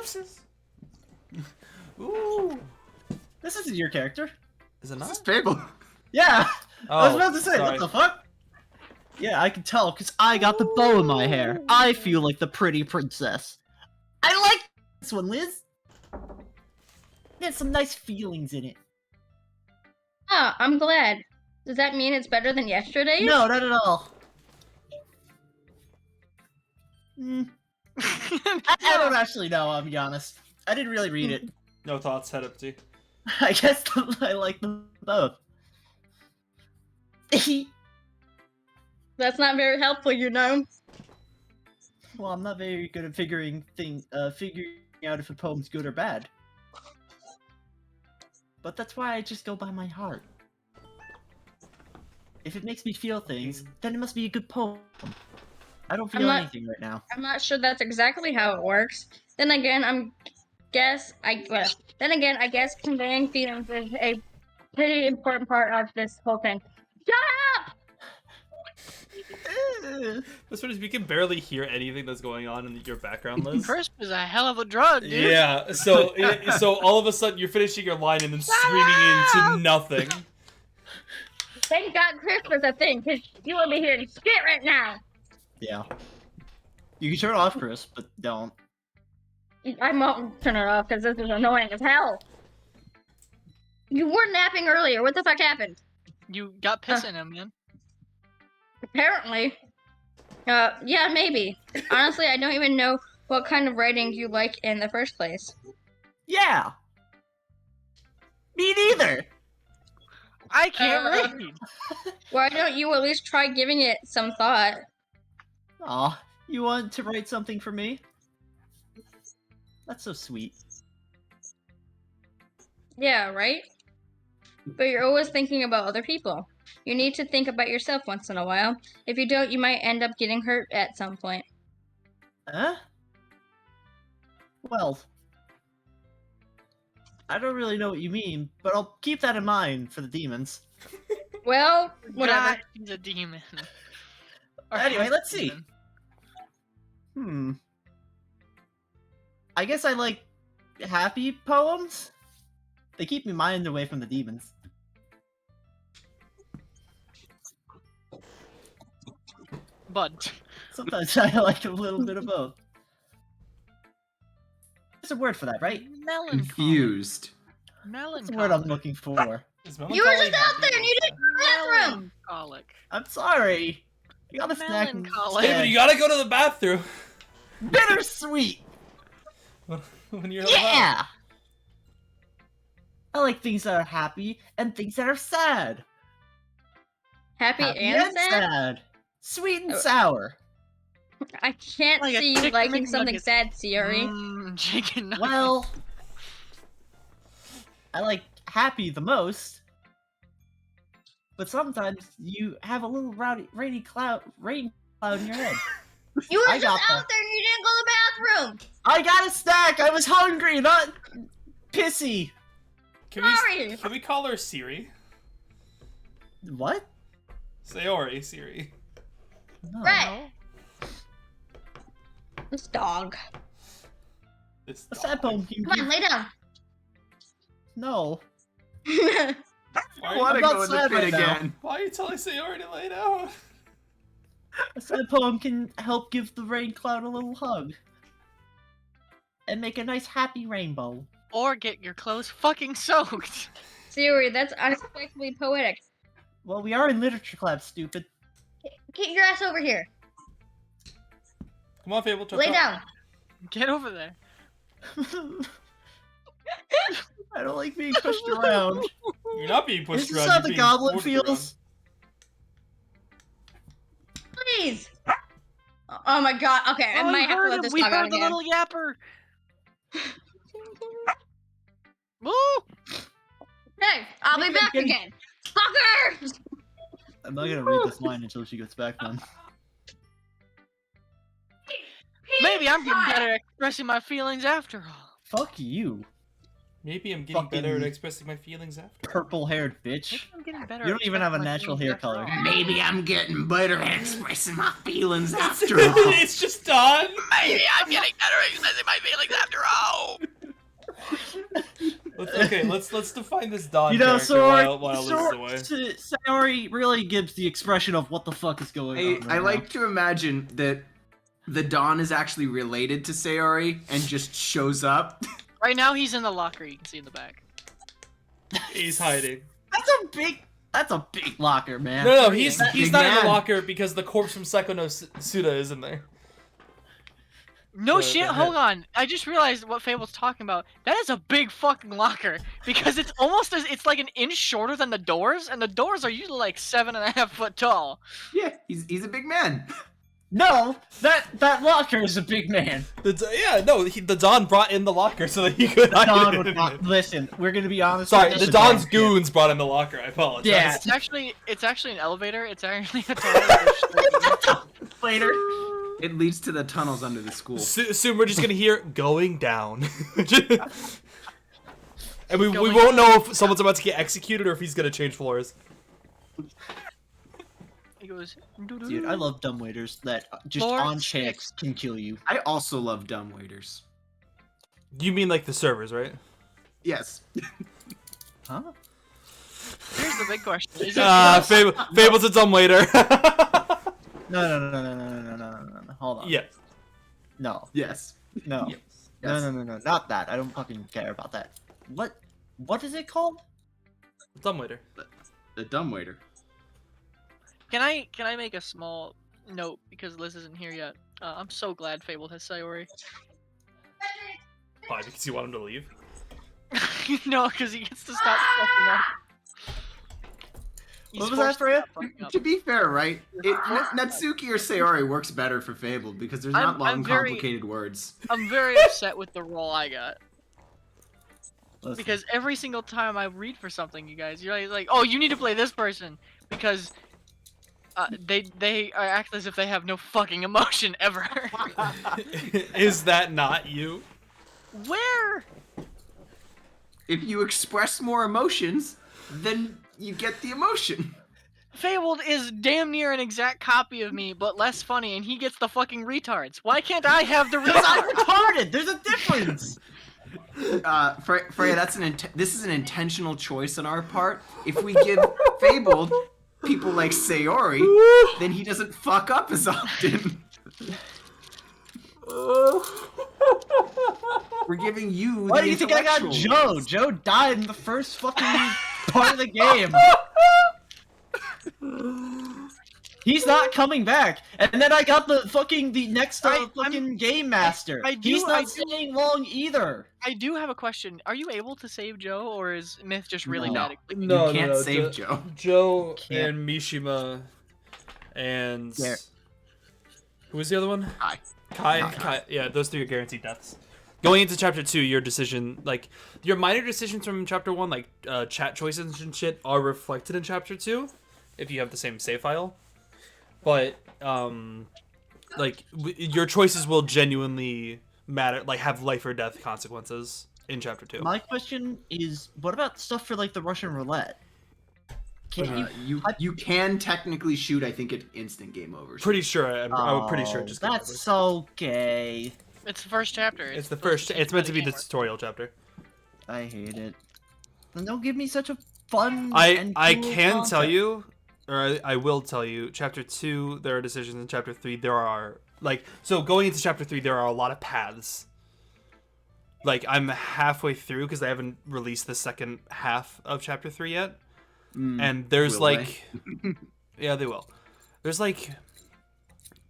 ellipses. Ooh. This isn't your character. Is it This is not? Fabled. Yeah. I was about to say, sorry. what the fuck? Yeah, I can tell because I got the bow in my hair. I feel like the pretty princess. I like this one, Liz. It has some nice feelings in it. Ah, I'm glad. Does that mean it's better than yesterday's? No, not at all. I don't actually know, I'll be honest. I didn't really read it. No thoughts, head empty. I guess I like them both. That's not very helpful, you know. Well, I'm not very good at figuring out if a poem's good or bad. But that's why I just go by my heart. If it makes me feel things, then it must be a good poem. I don't feel anything right now. I'm not sure that's exactly how it works. Then again, I guess conveying feelings is a pretty important part of this whole thing. Shut up! That's what is, we can barely hear anything that's going on in your background, Liz. Crisp is a hell of a drug, dude. Yeah, so all of a sudden you're finishing your line and then screaming into nothing. Thank God Christmas a thing, because you will be hearing shit right now. Yeah. You can turn it off, Chris, but don't. I won't turn it off because this is annoying as hell. You were napping earlier. What the fuck happened? You got piss in him, man. Apparently. Yeah, maybe. Honestly, I don't even know what kind of writing you like in the first place. Yeah! Me neither! I can't read. Why don't you at least try giving it some thought? Aw, you want to write something for me? That's so sweet. Yeah, right? But you're always thinking about other people. You need to think about yourself once in a while. If you don't, you might end up getting hurt at some point. Huh? Well, I don't really know what you mean, but I'll keep that in mind for the demons. Well, whatever. God, he's a demon. Or Anyway, half let's see. demon. I guess I like happy poems. They keep my mind away from the demons. But Sometimes I like a little bit of both. There's a word for that, right? melancholy. Confused. That's Melancholy. the word I'm looking for. Is You were melancholy just out happy? there and you didn't go to the bathroom! Melancholic. I'm sorry. You got a snack. Melancholy. Hey, but you gotta go to the bathroom. Bittersweet. When you're Yeah. I like things that are happy and things that are sad. Happy, Happy and sad? Sweet and Oh. sour. I can't Like a see you chicken liking something McNugget. sad, Sayori. Chicken nuggets. Well, I like happy the most. But sometimes you have a little rain cloud in your head. You were I just got out there and you didn't go to the bathroom! I got a snack. I was hungry, not pissy. Sorry! Can we call her Siri? What? Sayori, Siri. No. Right. This dog. This A sad poem. Come on, lay down. No. Why I are, want to I'm not go in the sad pit right now. again. why are you telling Sayori to lay down? A sad poem can help give the rain cloud a little hug. And make a nice happy rainbow. Or get your clothes fucking soaked. Sayori, that's unexpectedly poetic. Well, we are in literature club, stupid. Get your ass over here. Come on, Fable. Lay down. Get over there. I don't like being pushed around. You're not being Is pushed this around. how you're the being goblin forced feels? Please. Oh my god. Okay, I Oh, might we have to heard let him. this We dog out heard the again. little yapper. Woo! Hey, I'll be Maybe I'm back getting- again. Fuckers! I'm not gonna read this line until she gets back then. Maybe I'm getting better at expressing my feelings after all. Fuck you. Maybe I'm getting better at Fucking- expressing my feelings after. Purple-haired Maybe bitch. I'm getting better. You at don't even have a expressing my natural feelings hair after color. all. Maybe I'm getting better at expressing my feelings after all. It's just Don. Maybe I'm getting better at expressing my feelings after all. Let's define this Don You know, character while Liz is away. Sayori really gives the expression of what the fuck is going on. I right like to imagine that the Dawn is actually related to Sayori and just shows up. Right now, he's in the locker. You can see in the back. He's hiding. now. That's a big locker, man. No, he's Big not in man. the locker because the corpse from Psycho no Suda is in there. No The- shit, the hold head. on. I just realized what Fable's talking about. That is a big fucking locker. Because it's almost as it's like an inch shorter than the doors, and the doors are usually like 7.5 foot tall. Yeah, he's a big man. No, that locker is a big man. The Don brought in the locker so that he could hide Don it would in not there. listen. We're gonna be honest. Sorry, with the this. Don's goons brought in the locker. I apologize. Yeah. It's actually an elevator. It's actually a toilet. Later. It leads to the tunnels under the school. Soon we're just gonna hear going down. And we Going won't know if someone's about to get executed or if he's gonna change floors. He goes, Dude, I love dumbwaiters that just Floor on 6. chance can kill you. I also love dumb waiters. You mean like the servers, right? Yes. Huh? Here's the big question. Is it Fable's a dumb waiter. No. Hold on. Yes. No. Yes. No. Yes. No. Not that. I don't fucking care about that. What is it called? Dumb waiter. The dumb waiter. Can I make a small note because Liz isn't here yet? I'm so glad Fable has Sayori. Why? Because you want him to leave? No, because he gets to stop fucking up. He's What was that, forced to Freya? stop fucking up. To be fair, right? Natsuki or Sayori works better for Fabled because there's not I'm long, very- complicated words. I'm very upset with the role I got. Listen, Because every single time I read for something, you guys, you're like, oh, you need to play this person because they act as if they have no fucking emotion ever. Is that not you? Where? If you express more emotions, then you get the emotion. Fabled is damn near an exact copy of me, but less funny, and he gets the fucking retards. Why can't I have the because I'm retards? retarded. There's a difference. Freya, this is an intentional choice on our part. If we give Fabled people like Sayori, then he doesn't fuck up as often. We're giving you. Why the do you think I got intellectual Joe? ones. Joe died in the first fucking part of the game. He's not coming back. And then I got the next fucking game master. He's not staying long either. I do have a question. Are you able to save Joe, or is Myth just really No. bad at clicking? No, You can't save Joe. Joe Can't. and Mishima and Yeah. who was the other one? Kai. Kai. Yeah, those three are guaranteed deaths. Going into chapter 2, your decision, like your minor decisions from chapter 1, like chat choices and shit, are reflected in chapter 2 if you have the same save file. But like your choices will genuinely matter, like have life or death consequences in chapter 2. My question is, what about stuff for like the Russian roulette? Can you? You can technically shoot. I think at instant game over. Pretty sure. I'm pretty sure. Oh, Just game over. that's okay. It's the first chapter. It's the first. It's meant to be the tutorial chapter. I hate it. Then don't give me such a fun. I and cool can tell concept. you, or I will tell you. Chapter 2, there are decisions. In chapter 3, there are so going into chapter 3, there are a lot of paths. Like I'm halfway through because I haven't released the second half of chapter 3 yet, and there's Will like, yeah, they will. There's like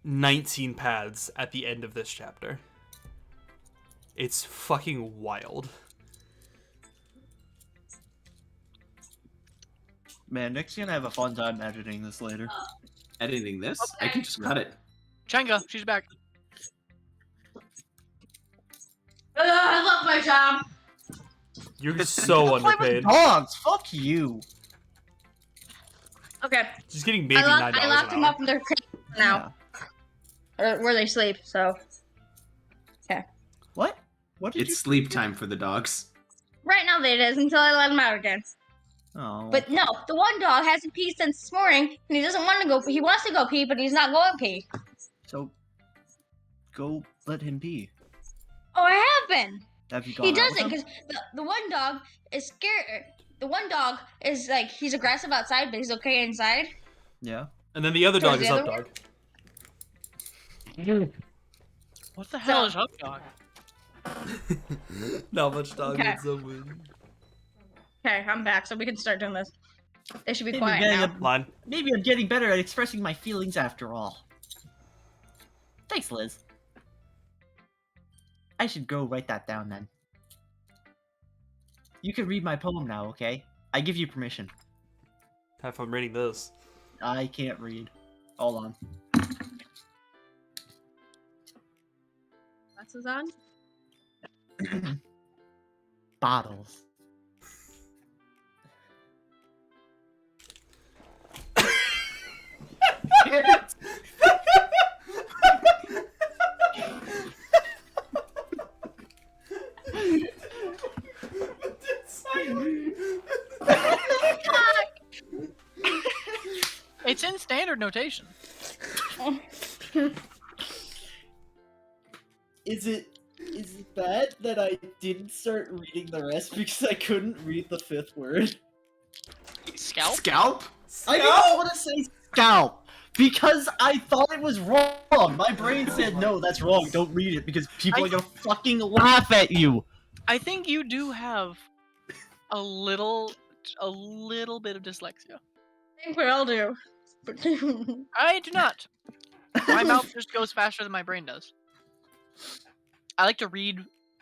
19 paths at the end of this chapter. It's fucking wild. Man, Nick's gonna have a fun time editing this later. Editing this, I can just cut it. Chenga, she's back. I love my job. You're so Play with underpaid. dogs. Fuck you. Okay. Just getting maybe $9 I locked an them hour. up in their crate now, or where they sleep. So What? What did It's sleep time for the dogs. Right now it is until I let him out again. Oh. But no, the one dog hasn't peed since this morning, and he doesn't want to go. He wants to go pee, but he's not going pee. So, go let him pee. Oh, I have been. Have you He gone out with doesn't him? because the one dog is scared. The one dog is like he's aggressive outside, but he's okay inside. Yeah. And then the other Towards dog is the up other dog. What the hell So- is up, dog? Not much dog Okay. in someone. Okay, I'm back, so we can start doing this. They should be Maybe quiet getting now. Line. Maybe I'm getting better at expressing my feelings after all. Thanks, Liz. I should go write that down then. You can read my poem now, okay? I give you permission. Have fun reading this. I can't read. Hold on. Glasses on. Bottles. It's in standard notation. Is it bad that I didn't start reading the rest because I couldn't read the fifth word? Scalp? Scalp? I didn't want to say scalp because I thought it was wrong. My brain said no, that's wrong. Don't read it because people are gonna fucking laugh at you. I think you do have a little bit of dyslexia. I think we all do. I do not. My mouth just goes faster than my brain does. I like to read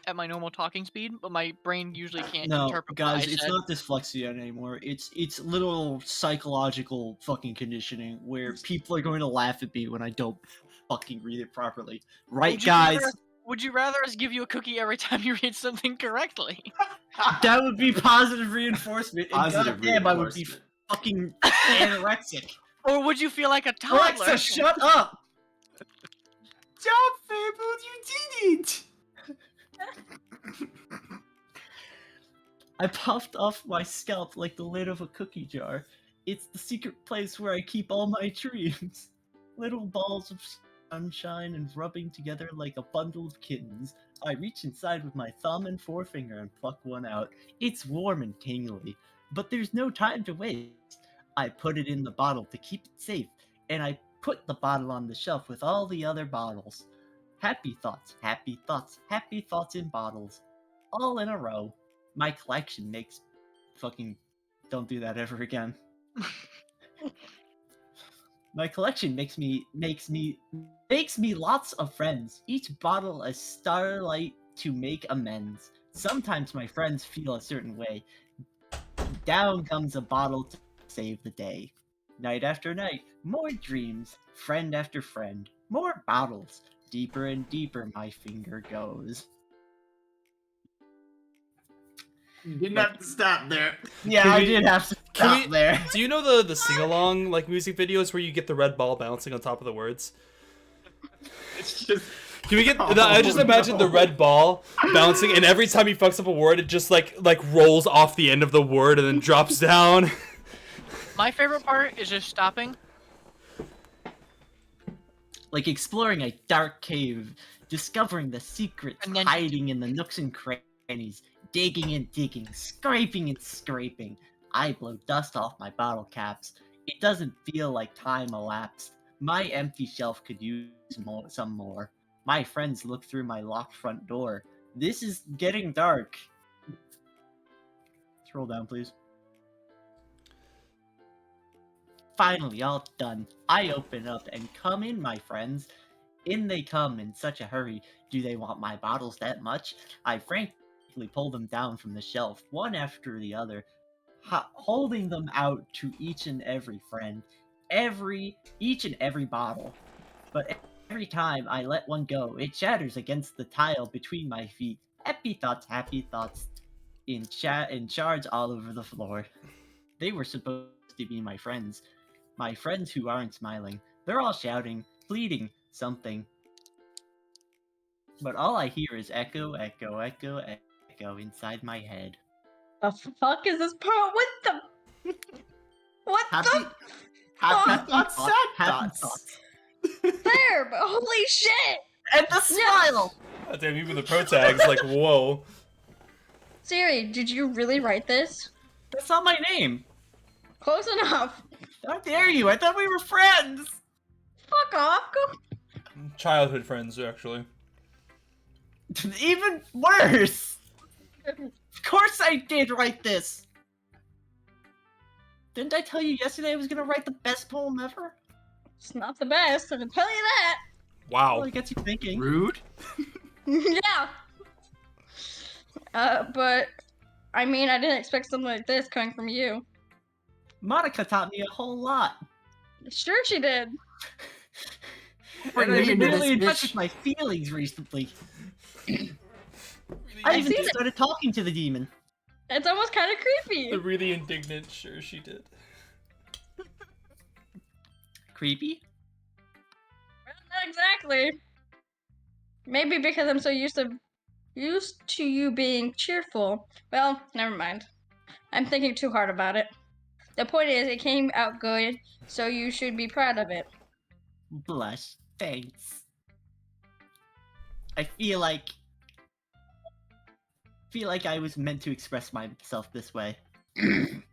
at my normal talking speed, but my brain usually can't No, interpret guys, what I it's said. not dyslexia anymore. It's little psychological fucking conditioning where people are going to laugh at me when I don't fucking read it properly. Right, Would you guys? rather- Would you rather us give you a cookie every time you read something correctly? That would be positive reinforcement. And Positive goddamn, I would be reinforcement. fucking anorexic. Or would you feel like a toddler? Alexa, shut up! Job, Fabled, you did it! I puffed off my scalp like the lid of a cookie jar. It's the secret place where I keep all my dreams. Little balls of sunshine and rubbing together like a bundle of kittens. I reach inside with my thumb and forefinger and pluck one out. It's warm and tingly, but there's no time to waste. I put it in the bottle to keep it safe, and I put the bottle on the shelf with all the other bottles. Happy thoughts, happy thoughts, happy thoughts in bottles. All in a row. My collection makes fucking don't do that ever again. My collection makes me lots of friends. Each bottle a starlight to make amends. Sometimes my friends feel a certain way. Down comes a bottle to save the day. Night after night, more dreams, friend after friend, more bottles. Deeper and deeper my finger goes. You didn't have to stop there. Yeah, Can I we- did have to can stop we- there. Do you know the sing along like music videos where you get the red ball bouncing on top of the words? It's just. Can we get? Oh, I just imagine the no. red ball bouncing, and every time he fucks up a word, it just like rolls off the end of the word and then drops down. My favorite part is just stopping. Like exploring a dark cave, discovering the secrets And then- hiding in the nooks and crannies, digging and digging, scraping and scraping. I blow dust off my bottle caps. It doesn't feel like time elapsed. My empty shelf could use some more. My friends look through my locked front door. This is getting dark. Scroll down, please. Finally, all done. I open up and come in, my friends. In they come in such a hurry. Do they want my bottles that much? I frankly pull them down from the shelf, one after the other, holding them out to each and every friend. Each and every bottle. But every time I let one go, it shatters against the tile between my feet. Happy thoughts, in shards all over the floor. They were supposed to be my friends who aren't smiling. They're all shouting, pleading, something. But all I hear is echo, echo, echo, echo inside my head. The fuck is this poem? What the? What Happy the? happy thoughts, sad Happy thoughts. There, but holy shit! And the smile! God damn, even the pro tags, like, whoa. Sayori, did you really write this? That's not my name. Close enough. How dare you? I thought we were friends! Fuck off. Go. Childhood friends, actually. Even worse! Of course I did write this! Didn't I tell you yesterday I was gonna write the best poem ever? It's not the best, I can tell you that. Well, Wow. it gets you thinking. Rude. Yeah. But I mean, I didn't expect something like this coming from you. Monika taught me a whole lot. Sure, she did. Bring And I've me been into really in this, touch bitch. with my feelings recently. I I've even seen it. started talking to the demon. It's almost kind of creepy. The really indignant, sure she did. Creepy? Well, not exactly. Maybe because I'm so used to you being cheerful. Well, never mind. I'm thinking too hard about it. The point is, it came out good, so you should be proud of it. Blush. Thanks. I feel like I was meant to express myself this way. It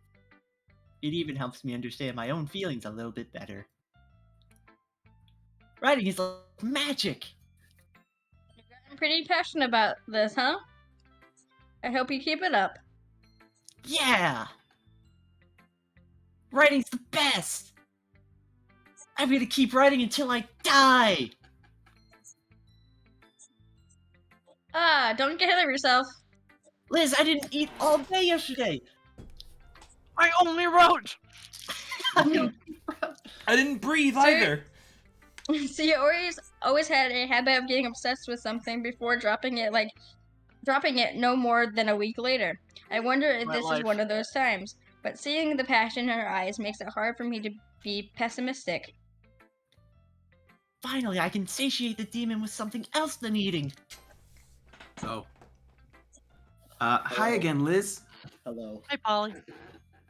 even helps me understand my own feelings a little bit better. Writing is like magic. I'm pretty passionate about this, huh? I hope you keep it up. Yeah! Writing's the best! I'm gonna keep writing until I die! Ah, don't get ahead of yourself. Liz, I didn't eat all day yesterday! I only wrote. I didn't breathe Sorry. either. Sayori's always had a habit of getting obsessed with something before dropping it no more than a week later. I wonder if My this life. is one of those times, but seeing the passion in her eyes makes it hard for me to be pessimistic. Finally, I can satiate the demon with something else than eating! Oh. Hi again, Liz. Hello. Hi, Polly.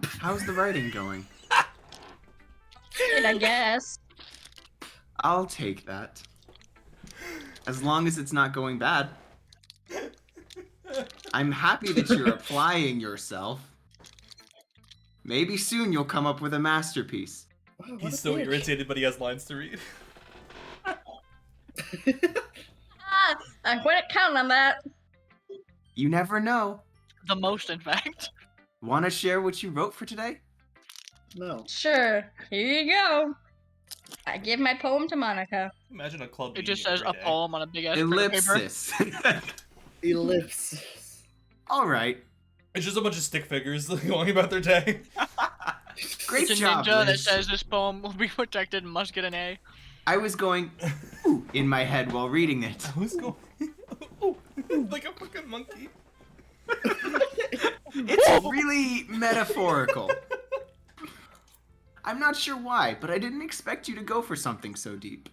How's the writing going? Good, I guess. I'll take that. As long as it's not going bad. I'm happy that you're applying yourself. Maybe soon you'll come up with a masterpiece. He's so irritated, but he has lines to read. Ah, I wouldn't count on that. You never know. The most, in fact. Want to share what you wrote for today? No. Sure, here you go. I give my poem to Monika. Imagine a club. It just meeting says every a day. poem on a big ass paper. Ellipsis. Ellipse. All right. It's just a bunch of stick figures going about their day. Great It's a job, ninja that Liz. says this poem will be protected and must get an A. I was going ooh, in my head while reading it. I was going. Oh, like a fucking monkey. It's really metaphorical. I'm not sure why, but I didn't expect you to go for something so deep.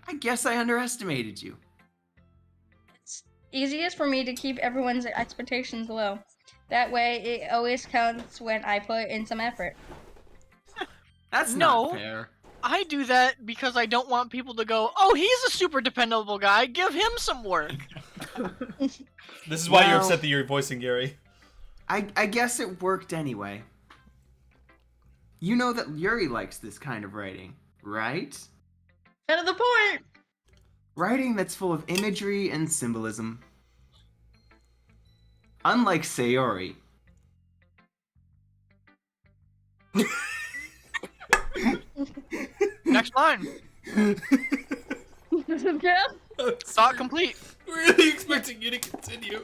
I guess I underestimated you. It's easiest for me to keep everyone's expectations low. That way, it always counts when I put in some effort. That's No. not fair. I do that because I don't want people to go, oh, he's a super dependable guy, give him some work. This is why you're Well- upset that you're voicing Gary. I guess it worked anyway. You know that Yuri likes this kind of writing, right? Kind of the point. Writing that's full of imagery and symbolism. Unlike Sayori. Next line. Yeah. Thought complete. Really expecting you to continue.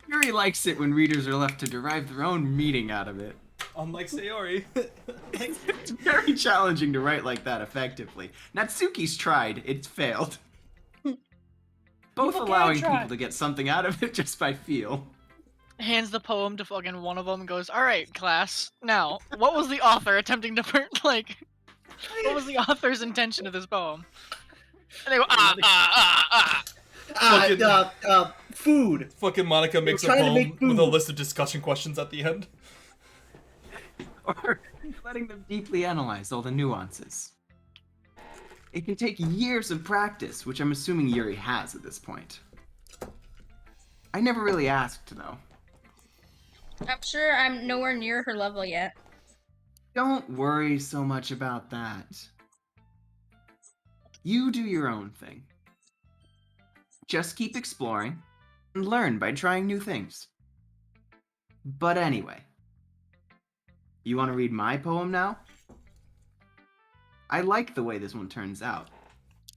Yuri likes it when readers are left to derive their own meaning out of it. Unlike Sayori. It's very challenging to write like that effectively. Natsuki's tried, it's failed. Both People can allowing try. people to get something out of it just by feel. Hands the poem to fucking one of them and goes, alright, class. Now, what was the author attempting to, what was the author's intention of this poem? And they go, Fucking- Food. Fucking Monica makes a trying to poem make with a food. list of discussion questions at the end. Or letting them deeply analyze all the nuances. It can take years of practice, which I'm assuming Yuri has at this point. I never really asked, though. I'm sure I'm nowhere near her level yet. Don't worry so much about that. You do your own thing. Just keep exploring and learn by trying new things. But anyway, you want to read my poem now? I like the way this one turns out,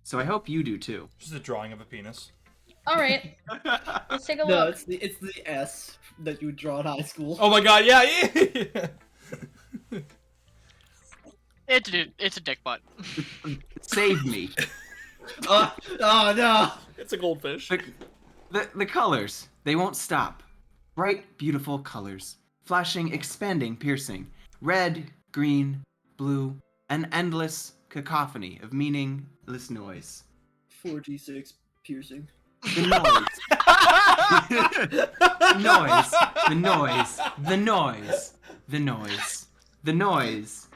so I hope you do too. Just a drawing of a penis. All right, let's take a No, look. it's the S that you would draw in high school. Oh my god, yeah. It's a dick butt. Save me. Oh no! It's a goldfish. The colors, they won't stop. Bright, beautiful colors. Flashing, expanding, piercing. Red, green, blue, an endless cacophony of meaningless noise. 4G6 piercing. The noise. The noise. The noise. The noise. The noise.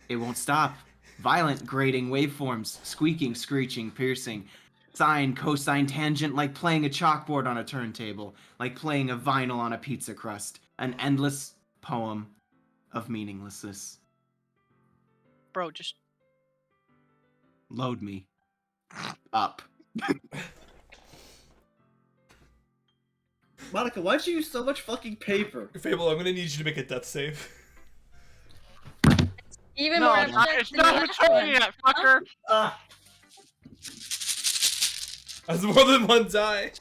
It won't stop. Violent, grating waveforms, squeaking, screeching, piercing. Sine, cosine, tangent, like playing a chalkboard on a turntable, like playing a vinyl on a pizza crust. An endless poem of meaninglessness. Bro, just Load me up. Monica, why'd you use so much fucking paper? Fable, I'm gonna need you to make a death save. Even no, more it's not, upset it's than the not last maturity one. yet, fucker. That's more than one die.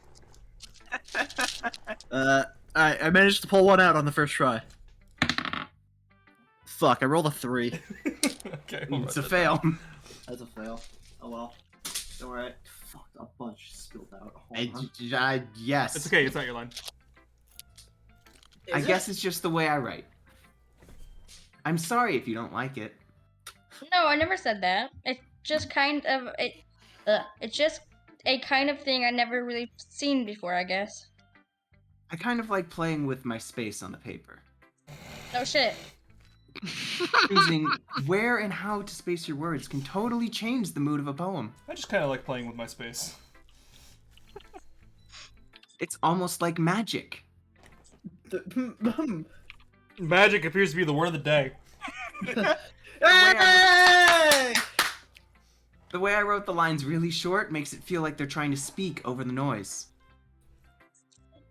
I managed to pull one out on the first try. Fuck, I rolled a 3. Okay. It's a fail. That's a fail. Oh well. Don't worry. Fuck, a bunch spilled out. Yes. It's okay. It's not your line. I guess it's just the way I write. I'm sorry if you don't like it. No, I never said that. It's just kind of it's just a kind of thing I never really seen before, I guess. I kind of like playing with my space on the paper. Oh shit. Choosing where and how to space your words can totally change the mood of a poem. I just kind of like playing with my space. It's almost like magic. Magic appears to be the word of the day. Hey! The way I wrote the lines really short makes it feel like they're trying to speak over the noise.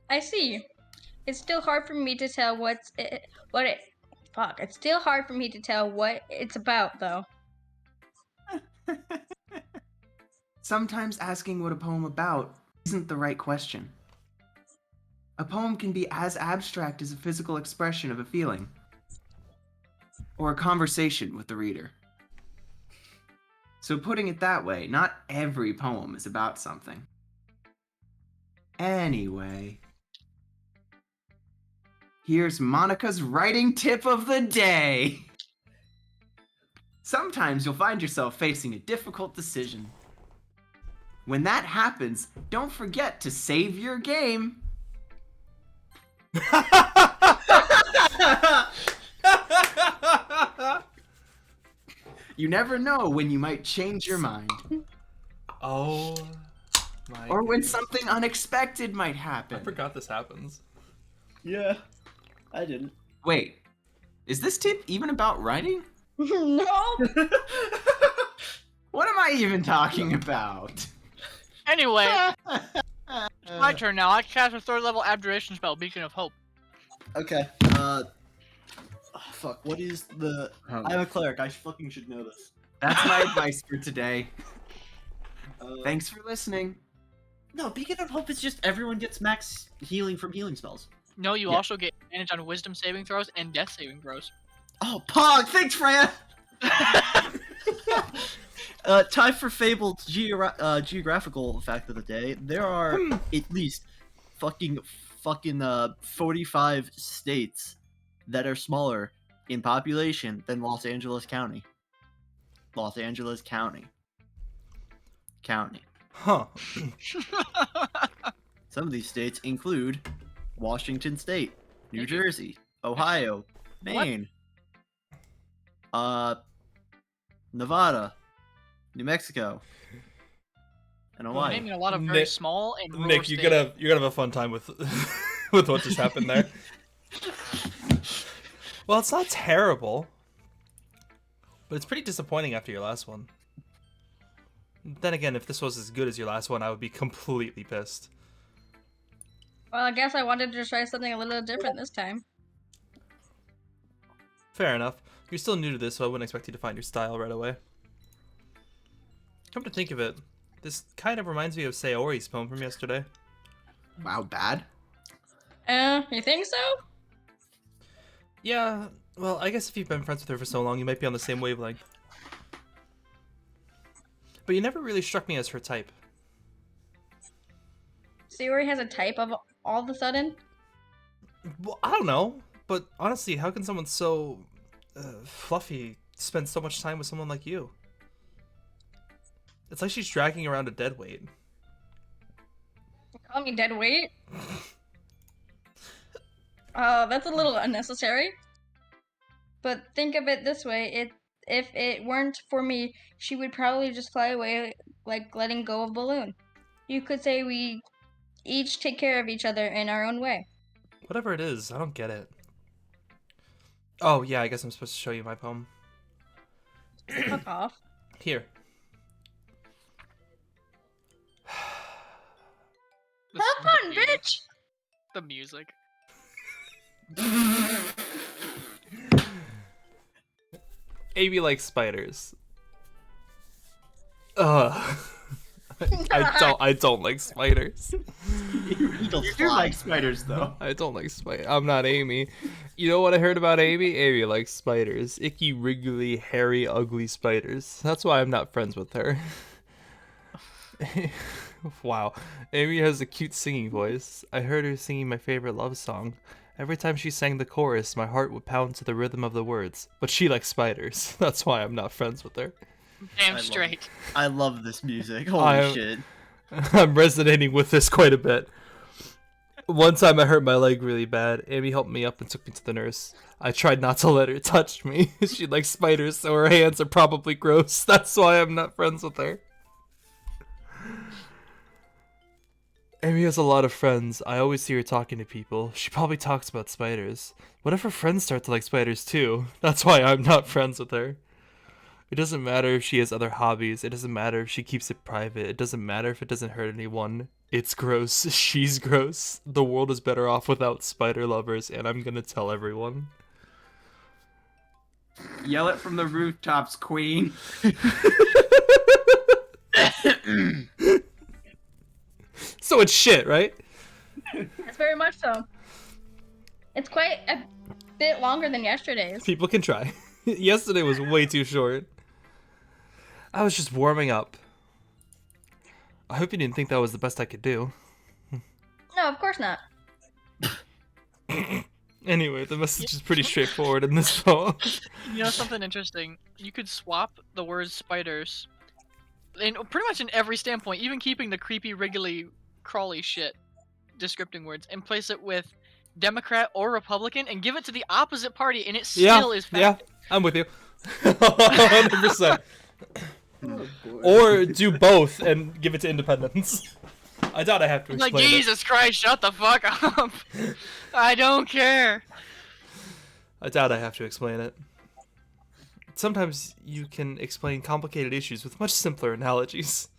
I see. It's still hard for me to tell it's still hard for me to tell what it's about, though. Sometimes asking what a poem about isn't the right question. A poem can be as abstract as a physical expression of a feeling, or a conversation with the reader. So putting it that way, not every poem is about something. Anyway, here's Monica's writing tip of the day. Sometimes you'll find yourself facing a difficult decision. When that happens, don't forget to save your game. You never know when you might change your mind. Oh my. Or when something unexpected might I happen. forgot this happens. Yeah, I didn't. Wait, is this tip even about writing? No. What am I even talking about? Anyway, my turn now. I cast a 3rd level abjuration spell, Beacon of Hope. Okay. Fuck. What is the? I'm a cleric. I fucking should know this. That's my advice for today. Thanks. Thanks for listening. No, Beacon of Hope is just everyone gets max healing from healing spells. No, you Yeah. also get advantage on wisdom saving throws and death saving throws. Oh, Pog! Thanks, Freya! Time for Fabled's geographical fact of the day. There are at least fucking 45 states that are smaller in population than Los Angeles County. Los Angeles County. Huh. Some of these states include Washington State, New Thank you. Jersey, Ohio, What? Maine, Nevada, New Mexico, and Well, Hawaii. naming a lot of very Nick- small and rural Nick, states. you're gonna have a fun time with with what just happened there. Well, it's not terrible, but it's pretty disappointing after your last one. Then again, if this was as good as your last one, I would be completely pissed. Well, I guess I wanted to try something a little different this time. Fair enough. You're still new to this, so I wouldn't expect you to find your style right away. Come to think of it, this kind of reminds me of Sayori's poem from yesterday. Wow, bad. You think so? Yeah, well, I guess if you've been friends with her for so long, you might be on the same wavelength. But you never really struck me as her type. Sayori has a type of all of a sudden? Well, I don't know, but honestly, how can someone so fluffy spend so much time with someone like you? It's like she's dragging around a dead weight. Call me dead weight? That's a little unnecessary. But think of it this way, if it weren't for me, she would probably just fly away like letting go of a balloon. You could say we each take care of each other in our own way. Whatever it is, I don't get it. Oh, yeah, I guess I'm supposed to show you my poem. Fuck off. Here. The- Have the fun, music- bitch! The music. Amy likes spiders. Ugh. I don't like spiders. You don't You do like spiders, though. I don't like spiders. I'm not Amy. You know what I heard about Amy? Amy likes spiders. Icky, wriggly, hairy, ugly spiders. That's why I'm not friends with her. Wow. Amy has a cute singing voice. I heard her singing my favorite love song. Every time she sang the chorus, my heart would pound to the rhythm of the words. But she likes spiders. That's why I'm not friends with her. Damn love straight. I love this music. Holy I- shit. I'm resonating with this quite a bit. One time I hurt my leg really bad. Amy helped me up and took me to the nurse. I tried not to let her touch me. She likes spiders, so her hands are probably gross. That's why I'm not friends with her. Amy has a lot of friends. I always see her talking to people. She probably talks about spiders. What if her friends start to like spiders too? That's why I'm not friends with her. It doesn't matter if she has other hobbies. It doesn't matter if she keeps it private. It doesn't matter if it doesn't hurt anyone. It's gross. She's gross. The world is better off without spider lovers, and I'm gonna tell everyone. Yell it from the rooftops, queen. So it's shit, right? That's very much so. It's quite a bit longer than yesterday's. People can try. Yesterday was way too short. I was just warming up. I hope you didn't think that was the best I could do. No, of course not. Anyway, the message is pretty straightforward in this poem. You know something interesting? You could swap the words spiders in pretty much in every standpoint, even keeping the creepy, wriggly, crawly shit descripting words, and place it with Democrat or Republican and give it to the opposite party, and it still is fact. Yeah, I'm with you. 100%. Or do both and give it to independents. I doubt I have to Like, explain it. Jesus Christ, shut the fuck up. I don't care. I doubt I have to explain it. Sometimes you can explain complicated issues with much simpler analogies.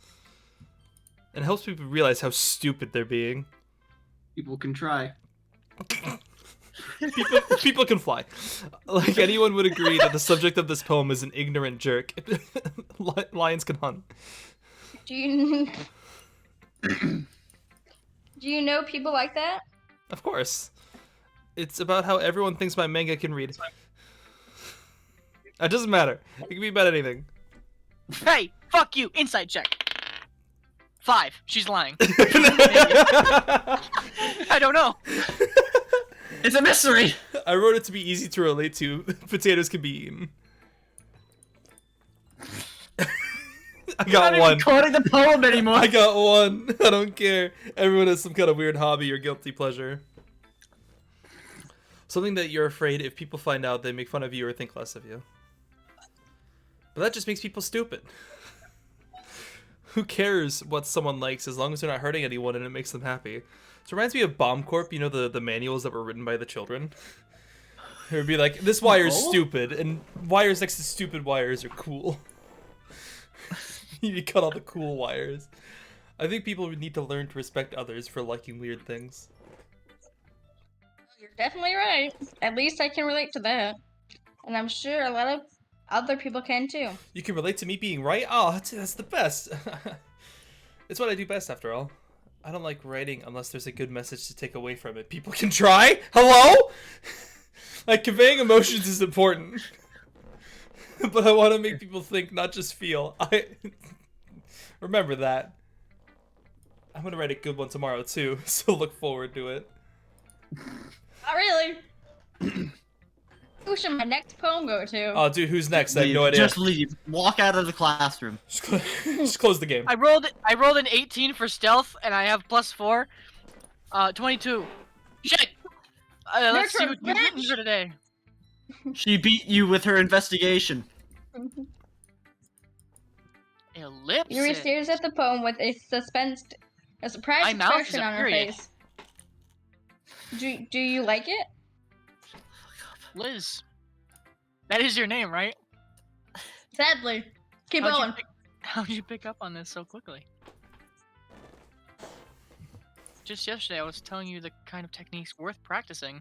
And it helps people realize how stupid they're being. People can try. People can fly. Like, anyone would agree that the subject of this poem is an ignorant jerk. Lions can hunt. Do you do you know people like that? Of course. It's about how everyone thinks my manga can read. It doesn't matter. It can be about anything. Hey, fuck you. Inside check. 5. She's lying. I don't know. It's a mystery! I wrote it to be easy to relate to. Potatoes can be eaten. I I'm got not one. even quoting the poem anymore. I got one. I don't care. Everyone has some kind of weird hobby or guilty pleasure. Something that you're afraid if people find out, they make fun of you or think less of you. But that just makes people stupid. Who cares what someone likes as long as they're not hurting anyone and it makes them happy? So it reminds me of Bomb Corp, you know, the manuals that were written by the children? It would be like, this wire's stupid, and wires next to stupid wires are cool. You cut all the cool wires. I think people need to learn to respect others for liking weird things. You're definitely right. At least I can relate to that. And I'm sure a lot of other people can too. You can relate to me being right? Oh, that's the best. It's what I do best, after all. I don't like writing unless there's a good message to take away from it. People can try? Hello? Like, conveying emotions is important. But I want to make people think, not just feel. Remember that. I'm going to write a good one tomorrow, too, so look forward to it. Not really. Who should my next poem go to? Oh, dude, who's next? I have no idea. Just leave. Walk out of the classroom. Just close the game. I rolled an 18 for stealth, and I have +4. 22. Shit! Let's see what you've written for today. She beat you with her investigation. Ellipsis. Yuri stares at the poem with a surprised My mouth is expression a on her period. face. Do you like it? Liz. That is your name, right? Sadly. Keep going. How'd you pick up on this so quickly? Just yesterday, I was telling you the kind of techniques worth practicing.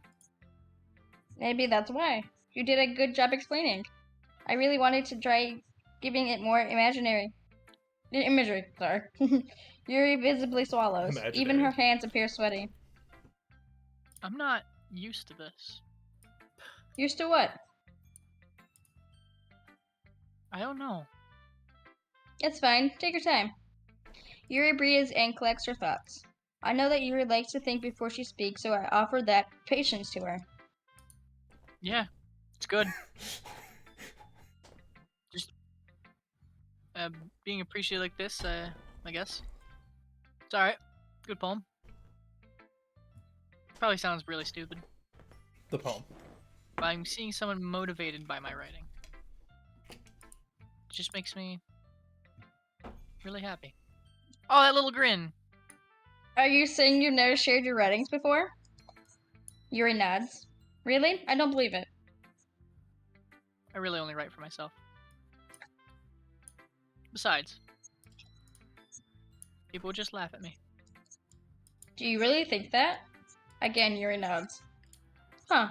Maybe that's why. You did a good job explaining. I really wanted to try giving it more imagery. Sorry. Yuri visibly swallows. Even Imaginary. her hands appear sweaty. I'm not used to this. Used to what? I don't know. It's fine. Take your time. Yuri breathes and collects her thoughts. I know that Yuri likes to think before she speaks, so I offer that patience to her. Yeah, it's good. Just being appreciated like this, I guess. It's alright. Good poem. Probably sounds really stupid, The poem. but I'm seeing someone motivated by my writing. It just makes me really happy. Oh, that little grin. Are you saying you've never shared your writings before? Yuri nods. Really? I don't believe it. I really only write for myself. Besides, people just laugh at me. Do you really think that? Again, Yuri nods. Huh.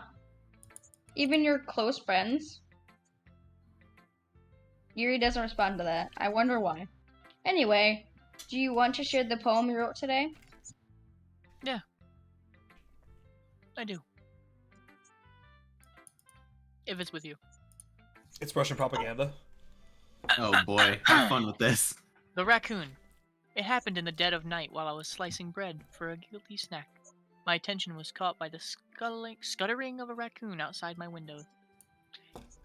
Even your close friends? Yuri doesn't respond to that. I wonder why. Anyway, do you want to share the poem you wrote today? Yeah. I do. If it's with you. It's Russian propaganda. Oh boy, have fun with this. The raccoon. It happened in the dead of night while I was slicing bread for a guilty snack. My attention was caught by the scuttering of a raccoon outside my window.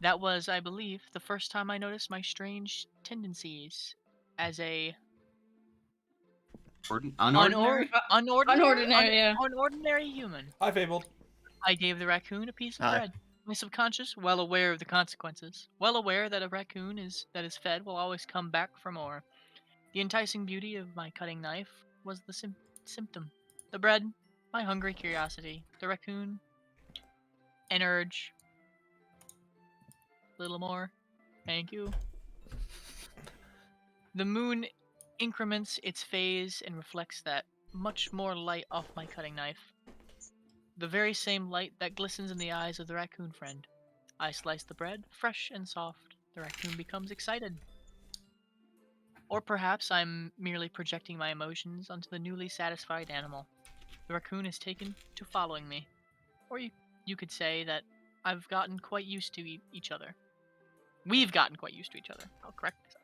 That was, I believe, the first time I noticed my strange tendencies as a Unordinary? unordinary human. Hi, Fabled. I gave the raccoon a piece of Hi. bread. My subconscious, well aware of the consequences, well aware that a raccoon that is fed will always come back for more. The enticing beauty of my cutting knife was the symptom. The bread, my hungry curiosity. The raccoon, an urge. Little more. Thank you. The moon increments its phase and reflects that much more light off my cutting knife. The very same light that glistens in the eyes of the raccoon friend. I slice the bread, fresh and soft. The raccoon becomes excited. Or perhaps I'm merely projecting my emotions onto the newly satisfied animal. The raccoon is taken to following me. Or you could say that I've gotten quite used to each other. We've gotten quite used to each other. I'll correct myself.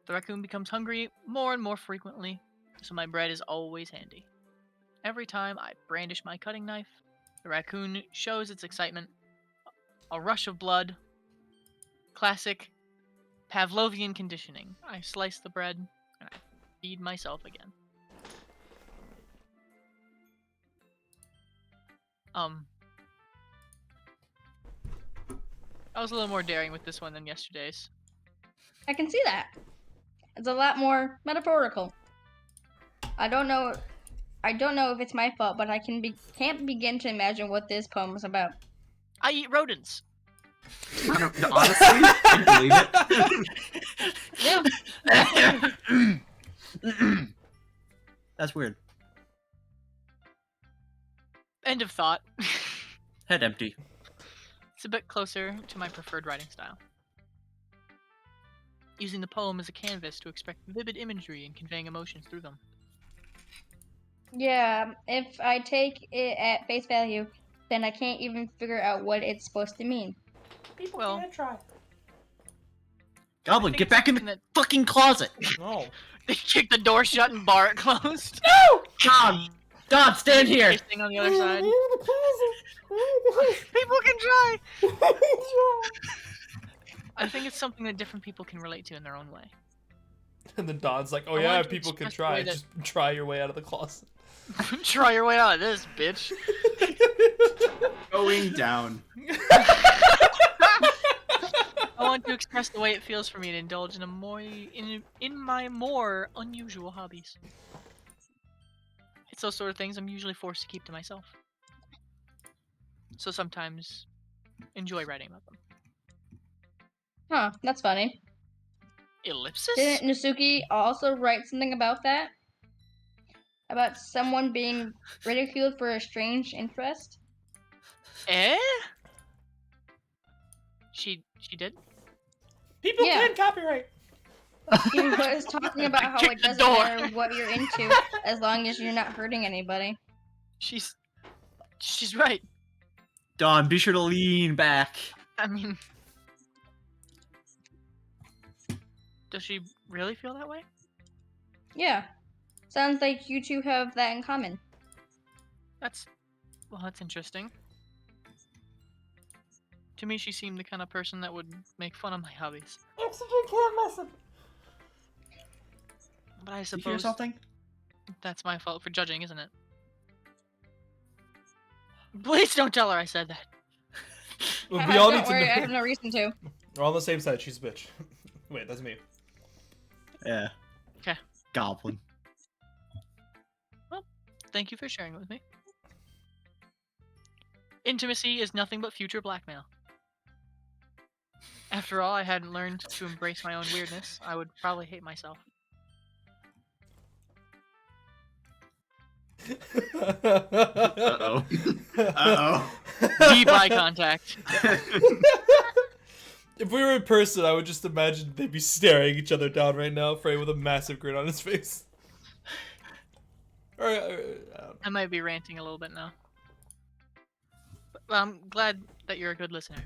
The raccoon becomes hungry more and more frequently, so my bread is always handy. Every time I brandish my cutting knife, the raccoon shows its excitement. A rush of blood. Classic Pavlovian conditioning. I slice the bread and I feed myself again. I was a little more daring with this one than yesterday's. I can see that. It's a lot more metaphorical. I don't know if it's my fault, but I can't begin to imagine what this poem is about. I eat rodents. Honestly, I believe it. Yeah. That's weird. End of thought. Head empty. It's a bit closer to my preferred writing style. Using the poem as a canvas to express vivid imagery and conveying emotions through them. Yeah, if I take it at face value, then I can't even figure out what it's supposed to mean. People Well- can't try. Goblin, think get it's back in something the that- fucking closet! No. They kick the door shut and bar it closed. God, stand here! Facing on the other side. People can try. I think it's something that different people can relate to in their own way. And then Don's like, oh I yeah, wanted to people can express the try. way that- Just try your way out of the closet. Try your way out of this, bitch. Going down. I want to express the way it feels for me to indulge in in my more unusual hobbies. It's those sort of things I'm usually forced to keep to myself. So sometimes enjoy writing about them. Huh, that's funny. Ellipsis? Didn't Natsuki also write something about that? About someone being ridiculed for a strange interest? Eh? She did? People Yeah. can copyright. He was talking about how Kick it the doesn't door. matter what you're into as long as you're not hurting anybody. She's right. Don, be sure to lean back. I mean, does she really feel that way? Yeah. Sounds like you two have that in common. That's interesting. To me, she seemed the kind of person that would make fun of my hobbies. Oxygen can't listen. But I Did you hear suppose something? that's my fault for judging, isn't it? Please don't tell her I said that. We all Don't need to worry, know. I have no reason to. We're all on the same side. She's a bitch. Wait, that's me. Yeah. 'Kay. Goblin. Thank you for sharing it with me. Intimacy is nothing but future blackmail. After all, I hadn't learned to embrace my own weirdness. I would probably hate myself. Uh-oh. Uh-oh. Deep eye contact. If we were in person, I would just imagine they'd be staring each other down right now, Frey with a massive grin on his face. I don't know. I might be ranting a little bit now. But I'm glad that you're a good listener.